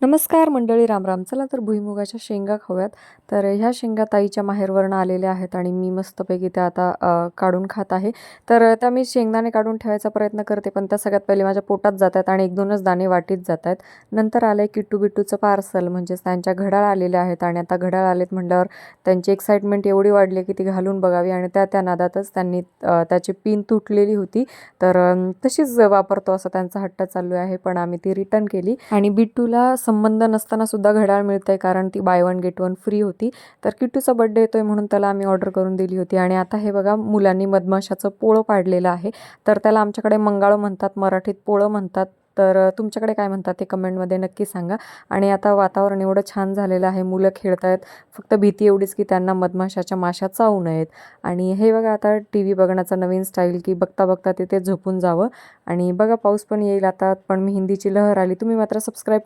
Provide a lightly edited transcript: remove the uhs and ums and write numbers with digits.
नमस्कार मंडळी, राम चला तर भुईमुगाच्या शेंगा खाऊयात. तर ह्या शेंगा ताईच्या माहेरवरनं आलेल्या आहेत आणि मी मस्तपैकी त्या आता काढून खात आहे. तर त्या मी शेंगदाणे काढून ठेवायचा प्रयत्न करते, पण त्या सगळ्यात पहिले माझ्या पोटात जात आहेत आणि 1-2च दाणे वाटीत जात आहेत. नंतर आलं आहे किट्टू बिट्टूचं पार्सल, म्हणजेच त्यांच्या घड्याळ आलेल्या आहेत आणि आता घड्याळ आलेत म्हटल्यावर त्यांची एक्साइटमेंट एवढी वाढली की ती घालून बघावी आणि त्या नादातच त्यांनी त्याची पिन तुटलेली होती. तर तशीच वापरतो असं त्यांचा हट्ट चालू आहे, पण आम्ही ती रिटर्न केली. आणि बिट्टूला संबंध नसताना सुद्धा घड्याळ मिळतंय, कारण ती by one get one free होती. तर किट्टूचा बर्थडे येतोय म्हणून त्याला आम्ही ऑर्डर करून दिली होती. आणि आता हे बघा, मुलांनी मधमाशाचं पोळं पाडलेलं आहे. तर त्याला आमच्याकडे मंगाळं म्हणतात, मराठीत पोळं म्हणतात. तर तुमच्याकडे काय म्हणतात ते कमेंटमध्ये नक्की सांगा. आणि आता वातावरण एवढं छान झालेलं आहे, मुलं खेळत आहेत. फक्त भीती एवढीच की त्यांना मधमाशाच्या माशा चावू नयेत. आणि हे बघा, आता टी व्ही बघण्याचा नवीन स्टाईल की बघता बघता तिथे झोपून जावं. आणि बघा, पाऊस पण येईल आता, पण मेहंदीची लहर आली. तुम्ही मात्र सबस्क्राईब